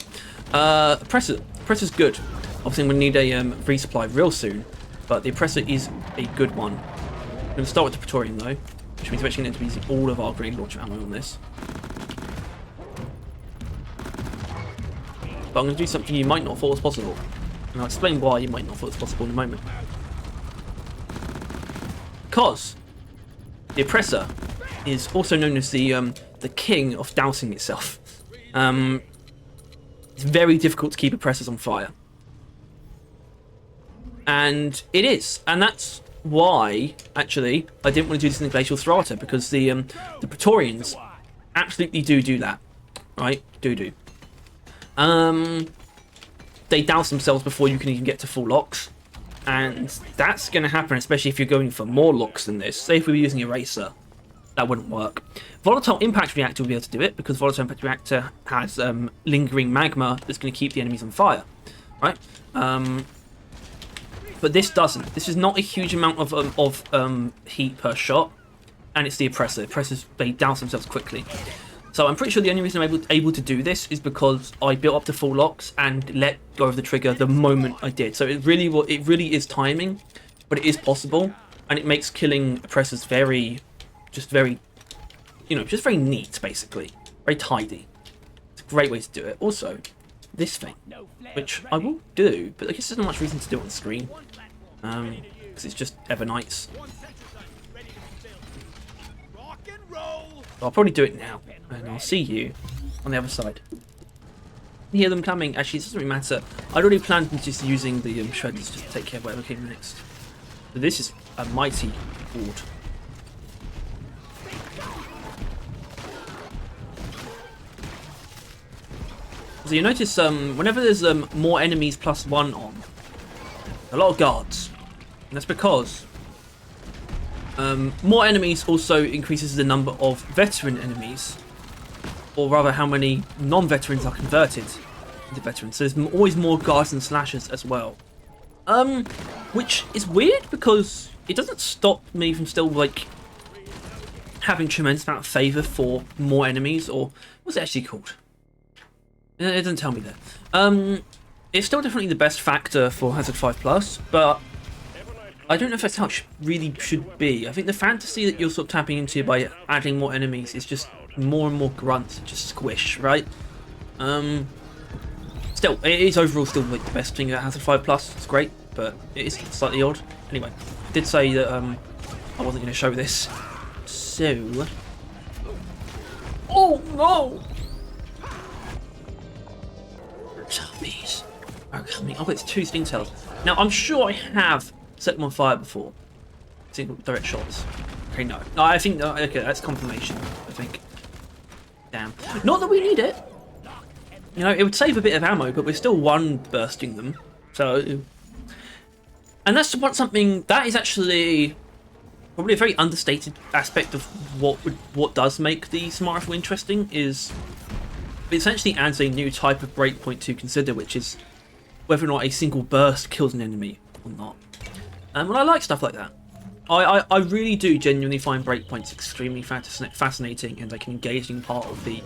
Oppressor's good. Obviously, I'm going to need a resupply real soon, but the Oppressor is a good one. I'm going to start with the Praetorian though, which means we're actually going to be using all of our grenade launcher ammo on this. But I'm going to do something you might not have thought was possible, and I'll explain why you might not have thought it was possible in a moment. Because the Oppressor is also known as the king of dousing itself. It's very difficult to keep oppressors on fire. And it is. And that's why, actually, I didn't want to do this in the Glacial Strata, because the Praetorians absolutely do that. Right? Do. They douse themselves before you can even get to full locks. And that's going to happen, especially if you're going for more locks than this. Say if we were using Eraser, that wouldn't work. Volatile Impact Reactor will be able to do it, because Volatile Impact Reactor has lingering magma that's going to keep the enemies on fire, right? But this doesn't. This is not a huge amount of heat per shot, and it's the oppressor. Oppressors, they douse themselves quickly. So I'm pretty sure the only reason I'm able to do this is because I built up to full locks and let go of the trigger the moment I did. So it really is timing, but it is possible, and it makes killing oppressors very, just very neat, basically. Very tidy. It's a great way to do it. Also, this thing, which I will do, but I guess there's not much reason to do it on the screen. Because it's just ever nice. I'll probably do it now, and I'll see you on the other side. You hear them coming. Actually, it doesn't really matter. I'd already planned on just using the shredders just to take care of whatever came next. So this is a mighty board. So you notice whenever there's more enemies +1 on, a lot of guards. And that's because more enemies also increases the number of veteran enemies, or rather how many non-veterans are converted into veterans. So there's always more guards and slashers as well. Which is weird because it doesn't stop me from still like having tremendous amount of favour for more enemies, or what's it actually called? It doesn't tell me there. It's still definitely the best factor for Hazard 5+, but I don't know if that's how it really should be. I think the fantasy that you're sort of tapping into by adding more enemies is just more and more grunts, just squish, right? Still, it is overall still like the best thing that Hazard 5+. It's great, but it is slightly odd. Anyway, I did say that I wasn't going to show this, so... Oh no! Zombies are coming. Oh, it's 2 sting tails. Now, I'm sure I have set them on fire before. Single direct shots. Okay, no. No, I think... okay, that's confirmation, I think. Damn. Not that we need it. You know, it would save a bit of ammo, but we're still one bursting them. So... And that's something... That is actually... probably a very understated aspect of what does make the smart rifle interesting is... It essentially adds a new type of breakpoint to consider, which is whether or not a single burst kills an enemy or not. And I like stuff like that. I really do genuinely find breakpoints extremely fascinating and like an engaging part of the...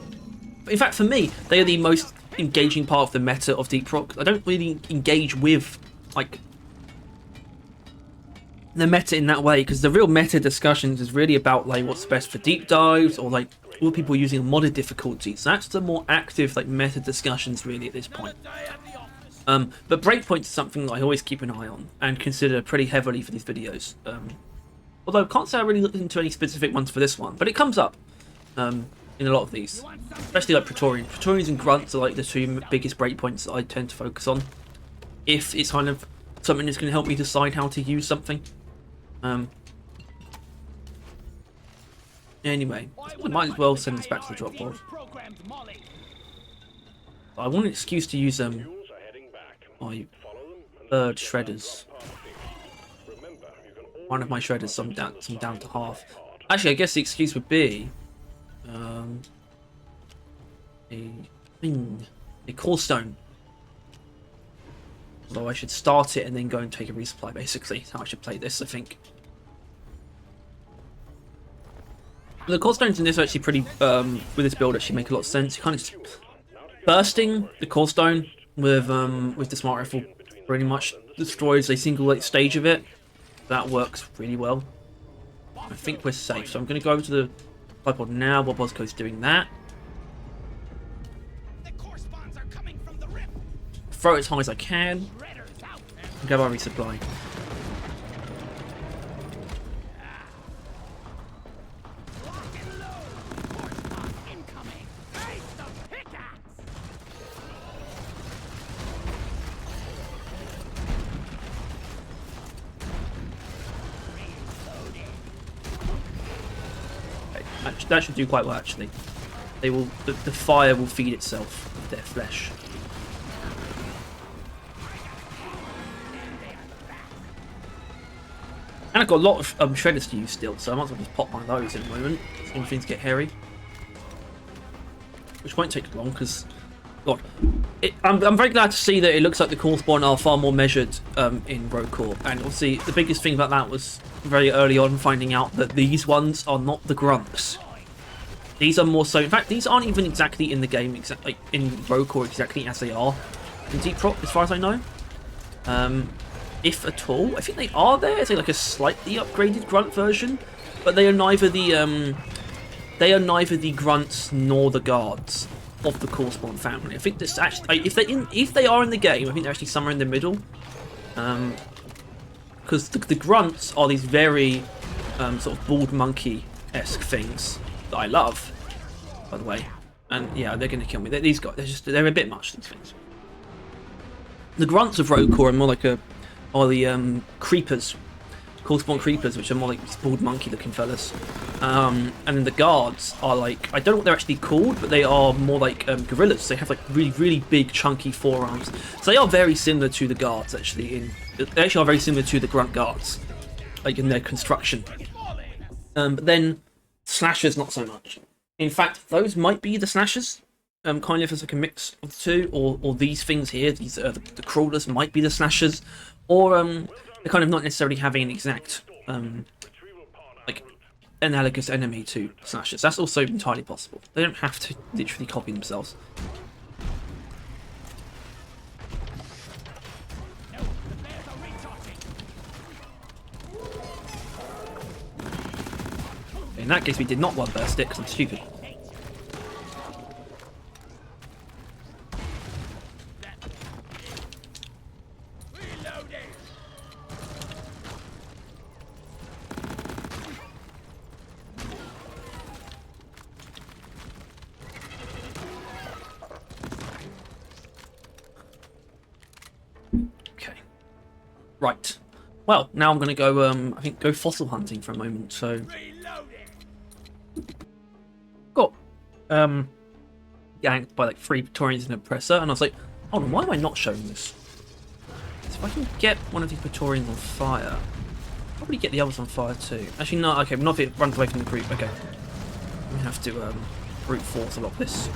In fact, for me, they are the most engaging part of the meta of Deep Rock. I don't really engage with like the meta in that way, because the real meta discussions is really about like what's best for deep dives, or like all people using modded difficulties. That's the more active like meta discussions really at this point. But breakpoints is something that I always keep an eye on and consider pretty heavily for these videos. Although I can't say I really looked into any specific ones for this one, but it comes up in a lot of these, especially like Praetorians. Praetorians and Grunts are like the 2 biggest breakpoints that I tend to focus on, if it's kind of something that's going to help me decide how to use something. Anyway, I might as well send this back to the drop board. I want an excuse to use my third shredders. One of my shredders, so I'm down to half. Actually, I guess the excuse would be a core stone. Although I should start it and then go and take a resupply, basically. That's how I should play this, I think. The core stones in this are actually pretty, with this build, actually make a lot of sense. You kind of just bursting the core stone with the smart rifle pretty much destroys a single like stage of it. That works really well. I think we're safe, so I'm going to go over to the tripod now while Bosco's doing that. Throw it as high as I can. And go by resupply. That should do quite well, actually. They will. The fire will feed itself with their flesh. And I've got a lot of shredders to use still, so I might as well just pop one of those in a moment. When things get hairy, which won't take long because God. I'm very glad to see that it looks like the core spawn are far more measured in Rogue Core, and obviously the biggest thing about that was very early on finding out that these ones are not the grunts. These are more so. In fact, these aren't even exactly in the game, like in Rogue Core, exactly as they are in Deep Prop, as far as I know. If at all, I think they are there. It's like a slightly upgraded grunt version, but they are neither the grunts nor the guards of the core spawn family. I think this actually, if they are in the game, I think they're actually somewhere in the middle. Because the grunts are these very sort of bald monkey-esque things that I love, by the way. And yeah, they're going to kill me. These guys, they're a bit much, these things. The grunts of Rogue Core are more like the creepers, core spawn creepers, which are more like bald monkey-looking fellas. And then the guards are like, I don't know what they're actually called, but they are more like gorillas. They have like really, really big, chunky forearms. So they are very similar to the guards, actually. They actually are very similar to the grunt guards, like in their construction. But then slashers, not so much. In fact, those might be the slashers, kind of as like a mix of the two, or these things here, these the crawlers might be the slashers, or they're kind of not necessarily having an exact like analogous enemy to slashers. That's also entirely possible. They don't have to literally copy themselves. In that case, we did not one burst it because I'm stupid. Okay. Right. Well, now I'm going to go, I think, go fossil hunting for a moment, so... Got ganked by like 3 Praetorians and an oppressor, and I was like, hold on, why am I not showing this? So if I can get one of these Praetorians on fire, I'll probably get the others on fire too. Actually, no, okay, not if it runs away from the group. Okay, we have to brute force a lot of this.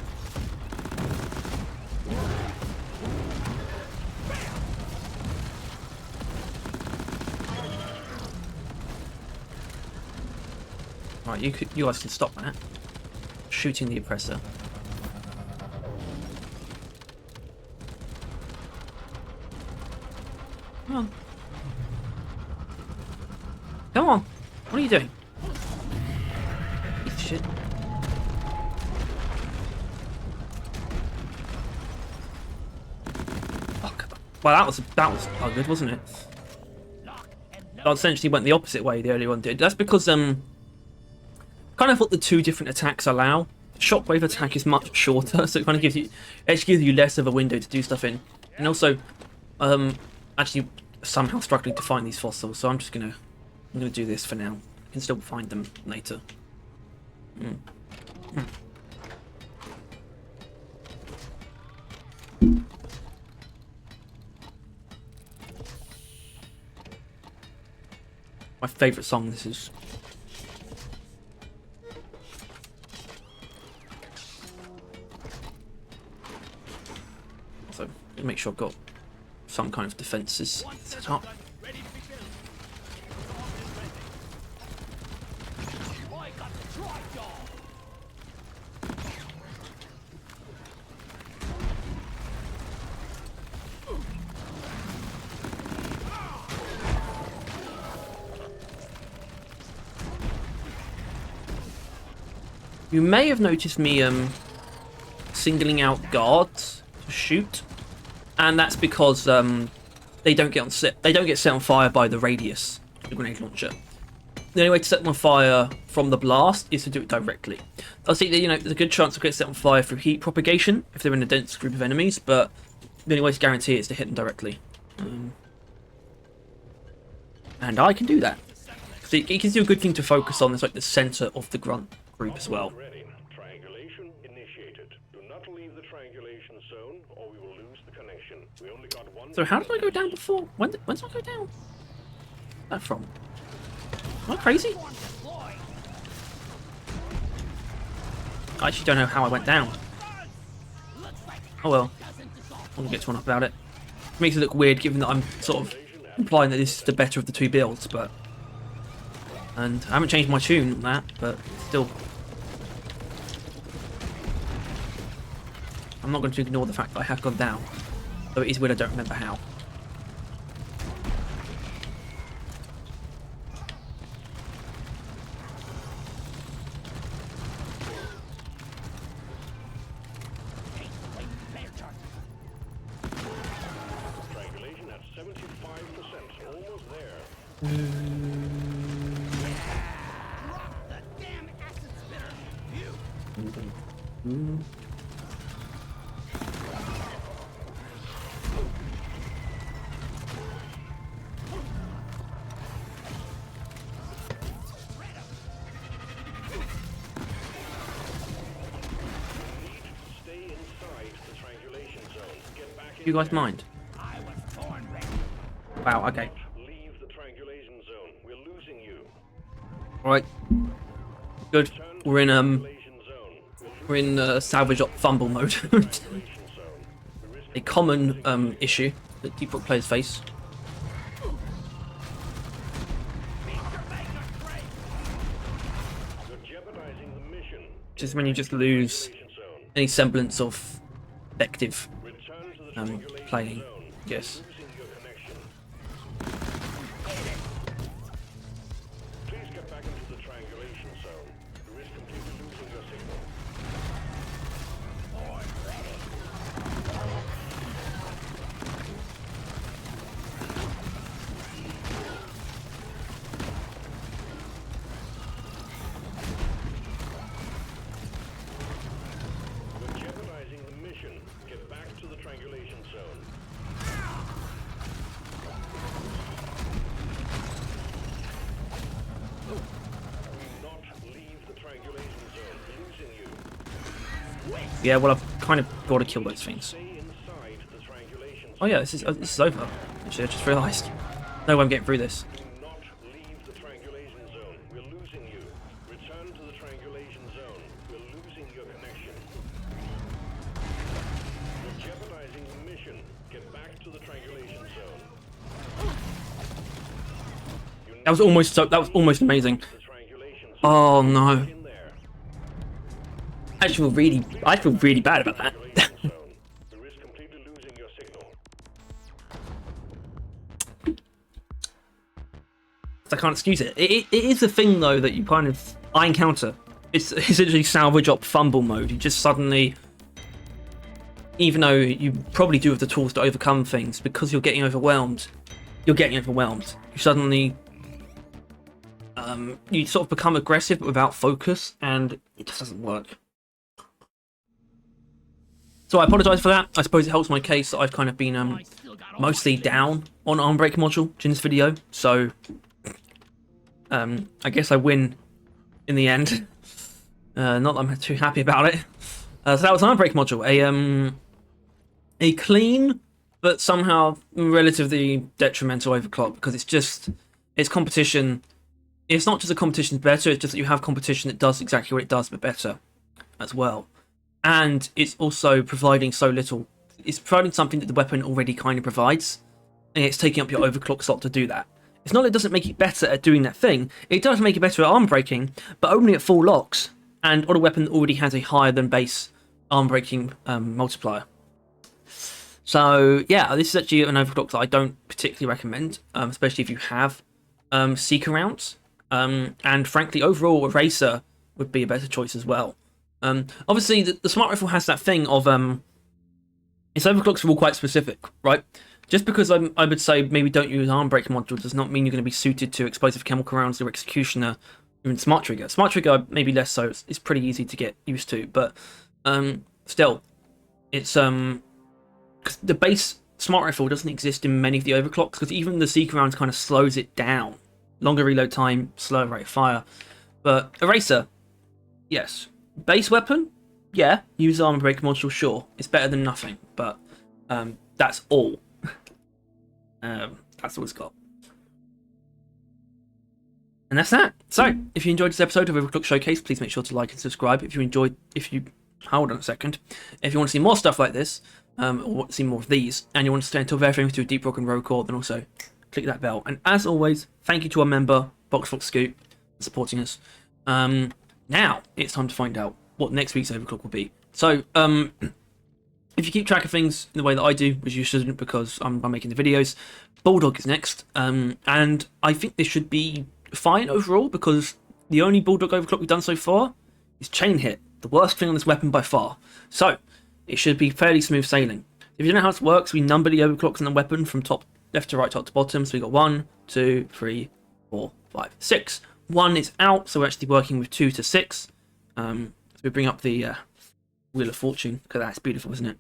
Right, you guys can stop that. Shooting the oppressor. Come on. Come on. What are you doing? Piece of shit. Fuck. Well, that was good, wasn't it? I essentially went the opposite way the earlier one did. That's because kind of what the 2 different attacks allow. Shockwave attack is much shorter, so it kind of gives you less of a window to do stuff in. And also, actually somehow struggling to find these fossils, so I'm gonna do this for now. I can still find them later. My favourite song this is. So make sure I've got some kind of defences set up. You may have noticed me singling out guards to shoot, and that's because they don't get set on fire by the radius of the grenade launcher. The only way to set them on fire from the blast is to do it directly. I see that there's a good chance of getting set on fire through heat propagation if they're in a dense group of enemies, but the only way to guarantee it is to hit them directly. And I can do that. So it gives you a good thing to focus on. It's like the center of the grunt group as well. Ready. Triangulation initiated. Do not leave the triangulation zone or we will lose the connection. We only got one. So how did I go down before? When did I go down? Where's that from? Am I crazy? I actually don't know how I went down. Oh well. I won't get too on about it. It makes it look weird given that I'm sort of implying that this is the better of the two builds, but... And I haven't changed my tune on that, but still... I'm not going to ignore the fact that I have gone down. Though it is weird I don't remember how. Triangulation at 75%, almost there. Drop the damn acid spitter. You. Stay inside the triangulation zone. Get back in You guys there. mind? I was born ready. Wow, okay. Leave the triangulation zone. We're losing you. Alright. Good. We're in Triangulation zone. we're in salvage up fumble mode. Triangulation zone. We risk A common issue that default players face. You're jeopardizing the mission. Which is when you just lose Triangulation zone. any semblance of effective Return to the triangulation playing. zone. Yes. Losing your connection. Please get back into the triangulation zone. You risk completely losing your signal. You're jeopardizing the mission. Get back to the triangulation zone. Do not leave the triangulation zone. Losing you. Yeah, well I've kind of got to kill those things. Stay inside the triangulation zone. Oh yeah, this is over. Actually, I just realised. No way I'm getting through this. Do not leave the triangulation zone. We're losing you. Return to the triangulation zone. We're losing your connection. You're jeopardizing the mission. Get back to the triangulation zone. That was almost amazing. The triangulation zone. Oh no. In there. I feel really bad about that. Triangulation zone. We risk completely losing your signal. I can't excuse it. It is a thing though that you I encounter. It's essentially salvage up fumble mode. You just suddenly, even though you probably do have the tools to overcome things, because you're getting overwhelmed. You suddenly, you sort of become aggressive but without focus, and it just doesn't work. So I apologise for that. I suppose it helps my case that I've kind of been mostly down on arm break module during this video. So I guess I win in the end. Not that I'm too happy about it. So that was arm break module. A clean but somehow relatively detrimental overclock, because it's competition. It's not just a competition's better, it's just that you have competition that does exactly what it does but better as well. And it's also providing so little. It's providing something that the weapon already kind of provides, and it's taking up your overclock slot to do that. It's not that it doesn't make it better at doing that thing, it does make it better at arm breaking, but only at full locks, and on a weapon that already has a higher than base arm breaking multiplier. So yeah, this is actually an overclock that I don't particularly recommend, especially if you have Seeker rounds. And frankly, overall, Eraser would be a better choice as well. Obviously, the Smart Rifle has that thing of its overclocks are all quite specific, right? Just because I would say maybe don't use arm break module does not mean you're going to be suited to explosive chemical rounds or Executioner, even Smart Trigger. Smart Trigger maybe less so. It's pretty easy to get used to, but still, it's because the base Smart Rifle doesn't exist in many of the overclocks, because even the Seeker rounds kind of slows it down. Longer reload time, slower rate of fire. But Eraser, yes. Base weapon, yeah. Use armor break module, sure. It's better than nothing, but that's all. That's all it's got. And that's that. So, if you enjoyed this episode of Overclock Showcase, please make sure to like and subscribe. If you hold on a second. If you want to see more stuff like this, or want to see more of these, and you want to stay until very famous through Deep Rock and Roll Call, then also click that bell. And as always, thank you to our member, Boxfox Scoop, for supporting us. Now it's time to find out what next week's Overclock will be. So, if you keep track of things in the way that I do, which you shouldn't because I'm making the videos, Bulldog is next. And I think this should be fine overall because the only Bulldog Overclock we've done so far is Chain Hit, the worst thing on this weapon by far. So, it should be fairly smooth sailing. If you don't know how this works, we number the overclocks on the weapon from top left to right, top to bottom. So we got 1, 2, 3, 4, 5, 6. 1 is out, so we're actually working with 2 to 6. So we bring up the Wheel of Fortune, because that's beautiful, isn't it?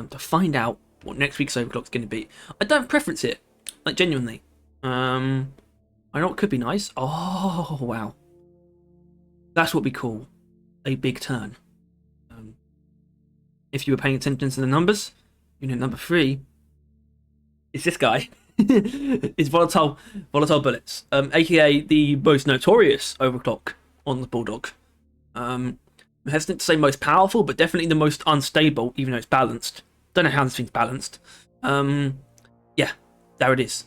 To find out what next week's overclock is going to be. I don't have preference here, like genuinely. I know what could be nice. Oh wow, that's what we call a big turn. If you were paying attention to the numbers, you know number 3 is this guy. It's volatile bullets, aka the most notorious overclock on the Bulldog. I'm hesitant to say most powerful, but definitely the most unstable, even though it's balanced. Don't know how this thing's balanced. Yeah, there it is.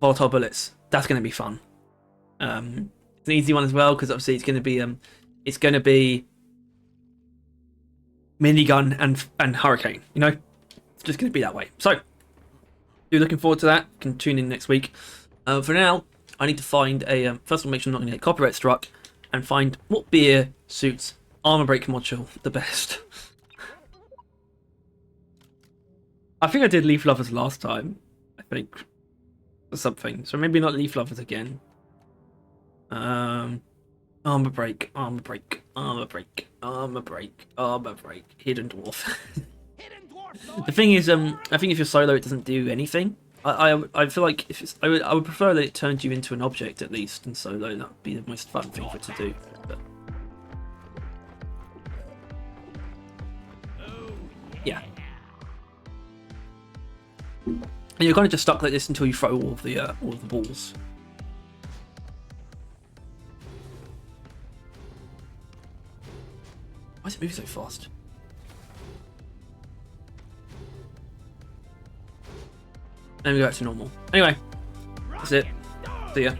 Volatile bullets. That's going to be fun. It's an easy one as well because obviously it's going to be minigun and hurricane. You know, it's just going to be that way. So, you're looking forward to that. You can tune in next week. For now, I need to find a first of all make sure I'm not going to get copyright struck, and find what beer suits Armor Break module the best. I think I did Leaf Lovers last time. I think or something. So maybe not Leaf Lovers again. Armor Break, Armor Break, Armor Break, Armor Break, Armor Break, Hidden Dwarf. The thing is, I think if you're solo, it doesn't do anything. I feel like if it's, I would prefer that it turns you into an object at least in solo. That would be the most fun thing for it to do. But yeah, and you're kind of just stuck like this until you throw all of the balls. Why is it moving so fast? Let me go back to normal. Anyway, that's it. See ya.